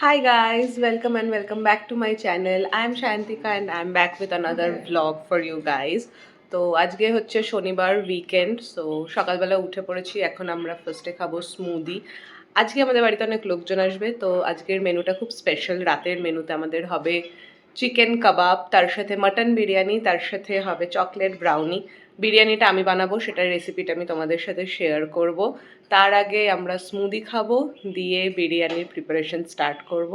Hi guys, welcome and welcome back to my channel. I am Shantika and I am back with another vlog for you guys. তো আজকে হচ্ছে শনিবার weekend, so সকালবেলা উঠে পড়েছি। এখন আমরা ফার্স্টে খাবো স্মুদি। আজকে আমাদের বাড়িতে অনেক লোকজন আসবে, তো আজকের মেনুটা খুব স্পেশাল। রাতের মেনুতে আমাদের হবে চিকেন কাবাব, তার সাথে মাটন বিরিয়ানি, তার সাথে হবে চকলেট ব্রাউনি। বিরিয়ানিটা আমি বানাবো, সেটার রেসিপিটা আমি তোমাদের সাথে শেয়ার করব। তার আগে আমরা স্মুদি খাবো, দিয়ে বিরিয়ানির প্রিপারেশন স্টার্ট করব।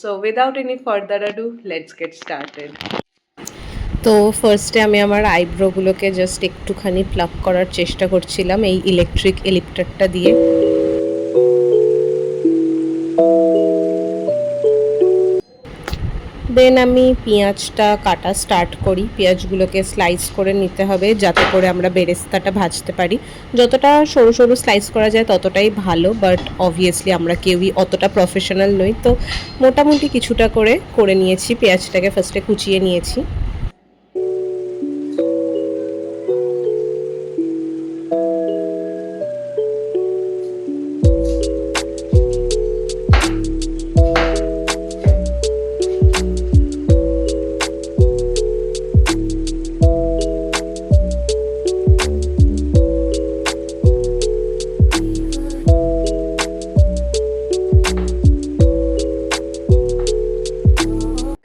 So without any further ado, let's get started. তো ফার্স্টে আমি আমার আইব্রোগুলোকে জাস্ট একটুখানি প্লাক করার চেষ্টা করছিলাম এই ইলেকট্রিক এলিপ্টারটা দিয়ে। দেন আমি পেঁয়াজটা কাটা স্টার্ট করি। পেঁয়াজগুলোকে স্লাইস করে নিতে হবে যাতে করে আমরা বেরেস্তাটা ভাজতে পারি। যতটা সরু সরু স্লাইস করা যায় ততটাই ভালো, বাট অবভিয়াসলি আমরা কেউই অতটা প্রফেশনাল নই, তো মোটামুটি কিছুটা করে নিয়েছি। পেঁয়াজটাকে ফার্স্টে কুচিয়ে নিয়েছি।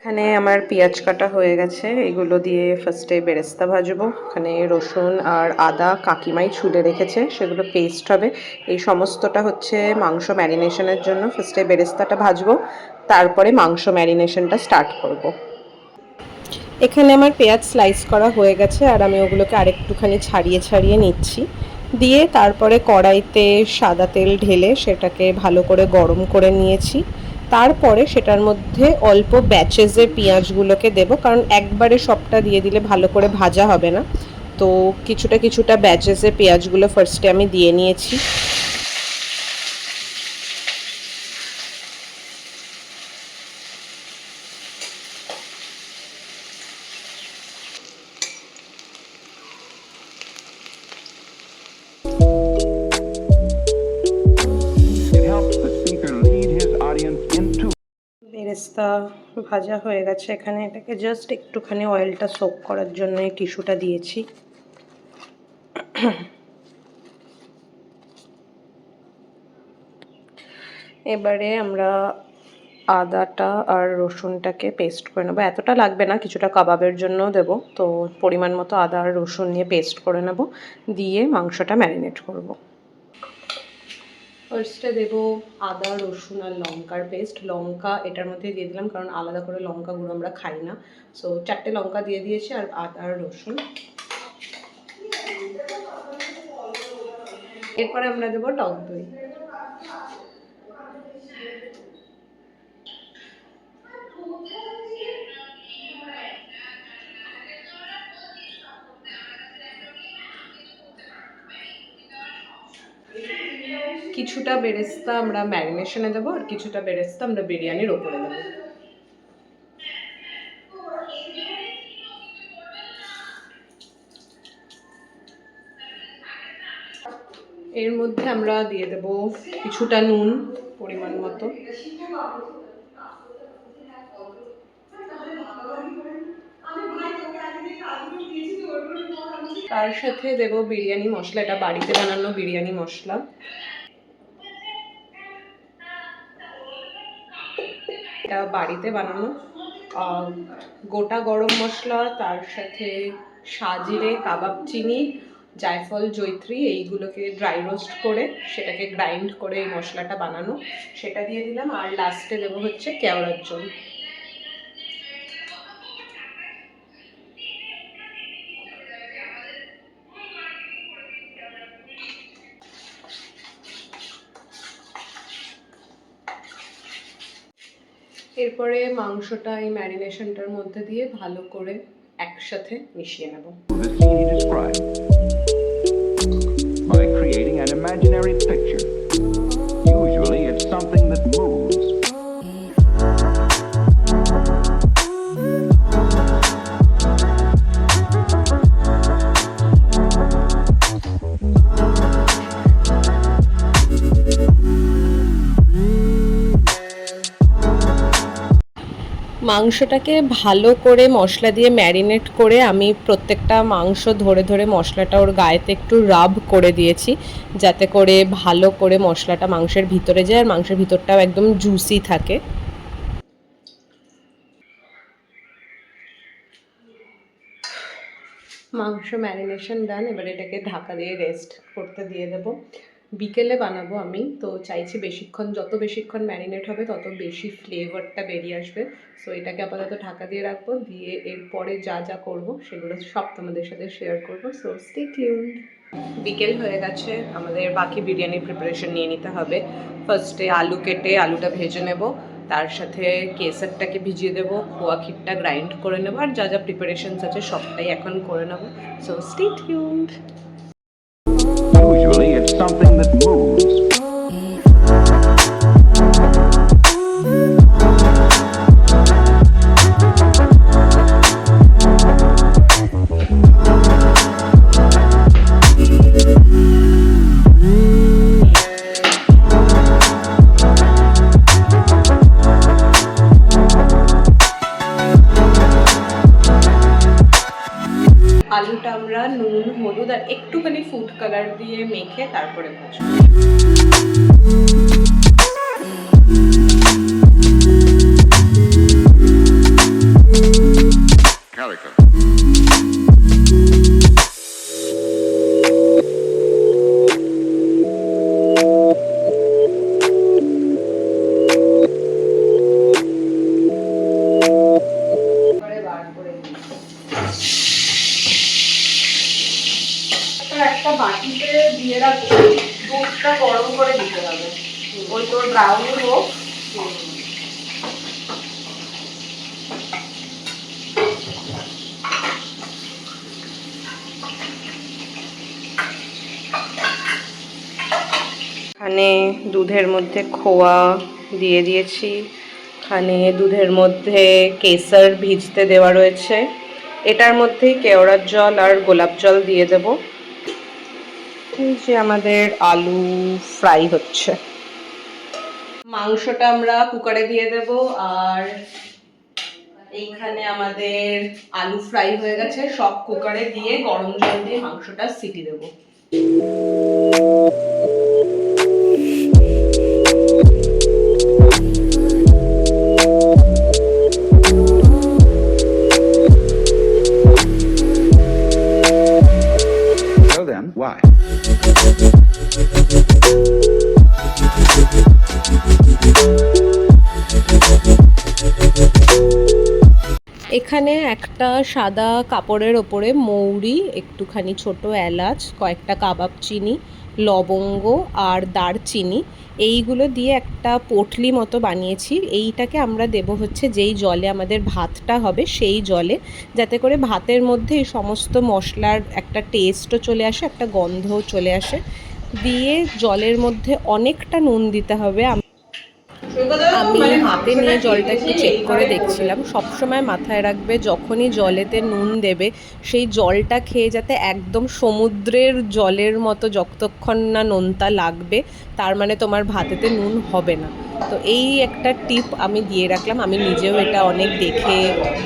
এখানে আমার পেঁয়াজ কাটা হয়ে গেছে, এগুলো দিয়ে ফার্স্টে বেরেস্তা ভাজবো। এখানে রসুন আর আদা কাকিমাই ছুলে রেখেছে, সেগুলো পেস্ট হবে। এই সমস্তটা হচ্ছে মাংস ম্যারিনেশনের জন্য। ফার্স্টে বেরেস্তাটা ভাজবো, তারপরে মাংস ম্যারিনেশনটা স্টার্ট করব। এখানে আমার পেঁয়াজ স্লাইস করা হয়ে গেছে আর আমি ওগুলোকে আরেকটুখানি ছাড়িয়ে ছাড়িয়ে নিচ্ছি। দিয়ে তারপরে কড়াইতে সাদা তেল ঢেলে সেটাকে ভালো করে গরম করে নিয়েছি। তারপরে সেটার মধ্যে অল্প ব্যাচেসে পেঁয়াজগুলোকে দেব, কারণ একবারে সবটা দিয়ে দিলে ভালো করে ভাজা হবে না। তো কিছুটা কিছুটা ব্যাচেসে পেঁয়াজগুলো ফার্স্টে আমি দিয়ে নিয়েছি। বেরেস্তা ভাজা হয়ে গেছে। এখানে এটাকে জাস্ট একটুখানি অয়েলটা সোক করার জন্য এই টিস্যুটা দিয়েছি। এবারে আমরা আদাটা আর রসুনটাকে পেস্ট করে নেবো। এতটা লাগবে না, কিছুটা কাবাবের জন্য দেব, তো পরিমাণ মতো আদা আর রসুন নিয়ে পেস্ট করে নেব, দিয়ে মাংসটা ম্যারিনেট করব। ফার্স্টে দেবো আদা রসুন আর লঙ্কার পেস্ট। লঙ্কা এটার মধ্যে দিয়ে দিলাম, কারণ আলাদা করে লঙ্কা গুঁড়ো আমরা খাই না। সো 4টে লঙ্কা দিয়ে দিয়েছি, আর আদা আর রসুন। এরপরে আমরা দেবো টক দই। কিছুটা বেরেস্তা আমরা ম্যারিনেশনে দেবো, আর কিছুটা বেরেস্তা আমরা বিরিয়ানির ওপরে দেবো। এর মধ্যে আমরা দিয়ে দেব কিছুটা নুন পরিমাণ মতো। তার সাথে দেব বিরিয়ানি মশলা, এটা বাড়িতে বানানো বিরিয়ানি মশলা। এটা বাড়িতে বানানো গোটা গরম মশলা, তার সাথে সাজিরে, কাবাব চিনি, জায়ফল, জয়ত্রী, এইগুলোকে ড্রাই রোস্ট করে সেটাকে গ্রাইন্ড করে এই মশলাটা বানানো, সেটা দিয়ে দিলাম। আর লাস্টে দেবো হচ্ছে কেওড়ার জল। এরপরে মাংসটা এই ম্যারিনেশনটার মধ্যে দিয়ে ভালো করে একসাথে মিশিয়ে নেব। By creating an imaginary picture. Usually it's something that moves. মাংসটাকে ভালো করে মশলা দিয়ে ম্যারিনেট করে আমি প্রত্যেকটা মাংস ধরে ধরে মশলাটা ওর গায়েতে একটু রাব করে দিয়েছি, যাতে করে ভালো করে মশলাটা মাংসের ভিতরে যায় আর মাংসের ভিতরটাও একদম জুসি থাকে। মাংস ম্যারিনেশন ডান, এবার এটাকে ঢাকা দিয়ে রেস্ট করতে দিয়ে দেবো। বিকেলে বানাবো আমি, তো চাইছি বেশিক্ষণ, যত বেশিক্ষণ ম্যারিনেট হবে তত বেশি ফ্লেভারটা বেরিয়ে আসবে। সো এটাকে আপাতত ঢাকা দিয়ে রাখবো, দিয়ে এরপরে যা যা করবো সেগুলো সব তোমাদের সাথে শেয়ার করবো। So stay tuned. বিকেল হয়ে গেছে, আমাদের বাকি বিরিয়ানির প্রিপারেশন নিয়ে নিতে হবে। ফার্স্টে আলু কেটে আলুটা ভেজে নেব, তার সাথে কেসারটাকে ভিজিয়ে দেবো, খোয়া ক্ষীরটা গ্রাইন্ড করে নেবো, আর যা যা প্রিপারেশনস আছে সবটাই এখন করে নেবো। So stay tuned. Usually it's something that moves. আলুটা আমরা নুন, হলুদ আর একটুখানি ফুড কালার দিয়ে মেখে তারপরে ভাজবো। একটা বাটিতে দিয়ে রাখবো, দুধটা গরম করে দিতে হবে, ওই তোর ব্রাউন হোক। এখানে দুধের মধ্যে খোয়া দিয়ে দিয়েছি, এখানে দুধের মধ্যে কেসার ভিজতে দেওয়া রয়েছে, এটার মধ্যেই কেওড়ার জল আর গোলাপ জল দিয়ে দেব। এই যে আমাদের আলু ফ্রাই হচ্ছে। মাংসটা আমরা কুকারে দিয়ে দেব, আর এইখানে আমাদের আলু ফ্রাই হয়ে গেছে, সব কুকারে দিয়ে গরম জল দিয়ে মাংসটা সিটি দেব। So then, why? এখানে একটা সাদা কাপড়ের ওপরে মৌরি, একটুখানি ছোট এলাচ, কয়েকটা কাবাব চিনি, লবঙ্গ আর দারচিনি, এইগুলো দিয়ে একটা পোটলি মতো বানিয়েছি। এইটাকে আমরা দেব হচ্ছে যেই জলে আমাদের ভাতটা হবে সেই জলে, যাতে করে ভাতের মধ্যে এই সমস্ত মশলার একটা টেস্টও চলে আসে, একটা গন্ধও চলে আসে। দিয়ে জলের মধ্যে অনেকটা নুন দিতে হবে। আমি হাতে নিয়ে জলটা একটু চেক করে দেখছিলাম। সবসময় মাথায় রাখবে যখনই জলেতে নুন দেবে সেই জলটা খেয়ে যাতে একদম সমুদ্রের জলের মতো যতক্ষণ না নোনতা লাগবে, তার মানে তোমার ভাতেতে নুন হবে না। তো এই একটা টিপ আমি দিয়ে রাখলাম। আমি নিজেও এটা অনেক দেখে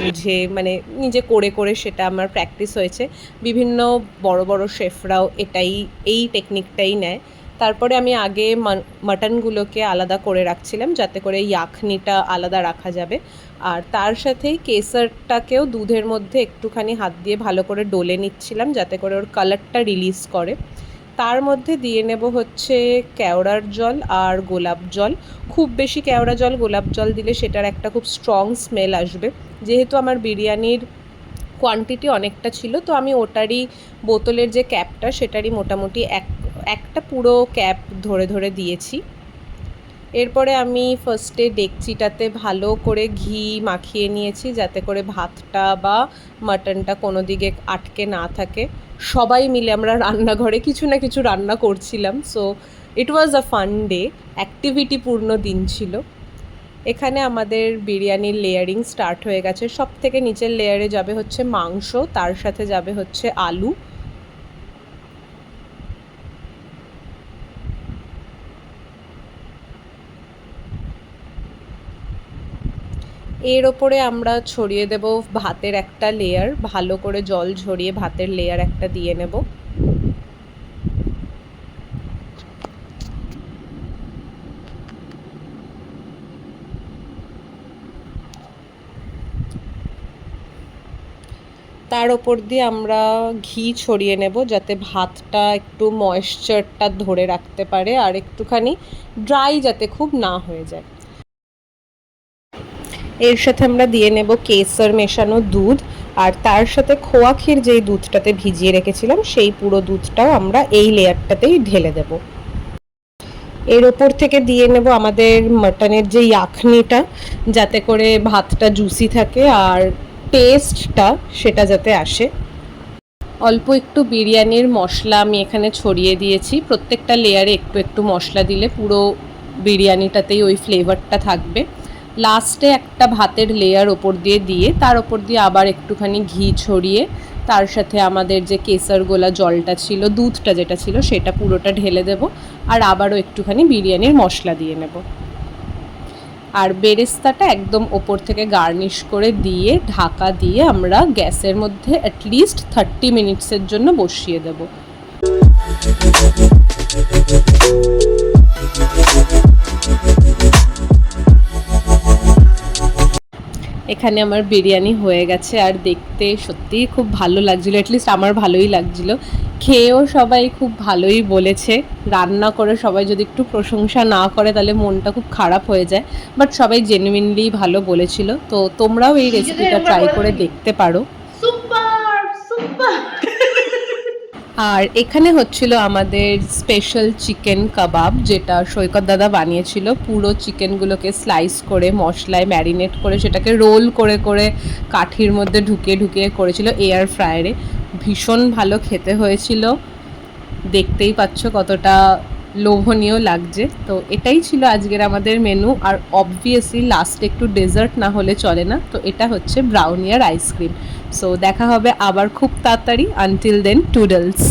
বুঝে, মানে নিজে করে করে সেটা আমার প্র্যাকটিস হয়েছে। বিভিন্ন বড় বড় শেফরাও এই টেকনিকটাই নেয়। তারপরে আমি আগে মাটনগুলোকে আলাদা করে রাখছিলাম, যাতে করে ইয়াখনিটা আলাদা রাখা যাবে। আর তার সাথেই কেসারটাকেও দুধের মধ্যে একটুখানি হাত দিয়ে ভালো করে ডলে নিচ্ছিলাম, যাতে করে ওর কালারটা রিলিজ করে। তার মধ্যে দিয়ে নেব হচ্ছে কেওড়ার জল আর গোলাপ জল। খুব বেশি কেওড়া জল গোলাপ জল দিলে সেটার একটা খুব স্ট্রং স্মেল আসবে। যেহেতু আমার বিরিয়ানির কোয়ান্টিটি অনেকটা ছিল, তো আমি ওটারই বোতলের যে ক্যাপটা সেটারই মোটামুটি একটা পুরো ক্যাপ ধরে ধরে দিয়েছি। এরপরে আমি ফার্স্টে ডেকচিটাতে ভালো করে ঘি মাখিয়ে নিয়েছি, যাতে করে ভাতটা বা মাটনটা কোনো দিকে আটকে না থাকে। সবাই মিলে আমরা রান্নাঘরে কিছু না কিছু রান্না করছিলাম। So it was a fun day, অ্যাক্টিভিটিপূর্ণ দিন ছিল। এখানে আমাদের বিরিয়ানির লেয়ারিং স্টার্ট হয়ে গেছে। সব থেকে নিচের লেয়ারে যাবে হচ্ছে মাংস, তার সাথে যাবে হচ্ছে আলু। এর ওপরে আমরা ছড়িয়ে দেব ভাতের একটা লেয়ার, ভালো করে জল ঝরিয়ে ভাতের লেয়ার একটা দিয়ে নেব। তার ওপর দিয়ে আমরা ঘি ছড়িয়ে নেব যাতে ভাতটা একটু ময়েশ্চারটা ধরে রাখতে পারে আর একটুখানি ড্রাই যাতে খুব না হয়ে যায়। এর সাথে আমরা দিয়ে নেব কেসর মেশানো দুধ, আর তার সাথে খোয়া ক্ষীর যেই দুধটাতে ভিজিয়ে রেখেছিলাম সেই পুরো দুধটাও আমরা এই লেয়ারটাতেই ঢেলে দেব। এর ওপর থেকে দিয়ে নেব আমাদের মাটনের যে ইয়াখনিটা, যাতে করে ভাতটা জুসি থাকে আর টেস্টটা সেটা যাতে আসে। অল্প একটু বিরিয়ানির মশলা আমি এখানে ছড়িয়ে দিয়েছি। প্রত্যেকটা লেয়ারে একটু একটু মশলা দিলে পুরো বিরিয়ানিটাতেই ওই ফ্লেভারটা থাকবে। লাস্টে একটা ভাতের লেয়ার ওপর দিয়ে তার ওপর দিয়ে আবার একটুখানি ঘি ছড়িয়ে তার সাথে আমাদের যে কেসার গোলা জলটা ছিল, দুধটা যেটা ছিল সেটা পুরোটা ঢেলে দেব, আর আবারও একটুখানি বিরিয়ানির মশলা দিয়ে নেব। আর বেরেস্তাটা একদম ওপর থেকে গার্নিশ করে দিয়ে ঢাকা দিয়ে আমরা গ্যাসের মধ্যে অ্যাটলিস্ট 30 মিনিটসের জন্য বসিয়ে দেব। এখানে আমার বিরিয়ানি হয়ে গেছে আর দেখতে সত্যিই খুব ভালো লাগছিলো, অ্যাটলিস্ট আমার ভালোই লাগছিলো। খেয়েও সবাই খুব ভালোই বলেছে। রান্না করে সবাই যদি একটু প্রশংসা না করে তাহলে মনটা খুব খারাপ হয়ে যায়, বাট সবাই জেনুইনলি ভালো বলেছিল। তো তোমরাও এই রেসিপিটা ট্রাই করে দেখতে পারো। আর এখানে হচ্ছিল আমাদের স্পেশাল চিকেন কাবাব, যেটা সৈকত দাদা বানিয়েছিল। পুরো চিকেনগুলোকে স্লাইস করে মশলায় ম্যারিনেট করে সেটাকে রোল করে করে কাঠির মধ্যে ঢুকিয়ে ঢুকিয়ে করেছিল এয়ার ফ্রায়ারে। ভীষণ ভালো খেতে হয়েছিল, দেখতেই পাচ্ছ কতটা লোভনীয় লাগছে। তো এটাই ছিল আজকের আমাদের মেনু। আর অবভিয়াসলি লাস্টে একটু ডেজার্ট না হলে চলে না, তো এটা হচ্ছে ব্রাউনি আর আইসক্রিম। সো দেখা হবে আবার খুব তাড়াতাড়ি। Until then, টুডলস।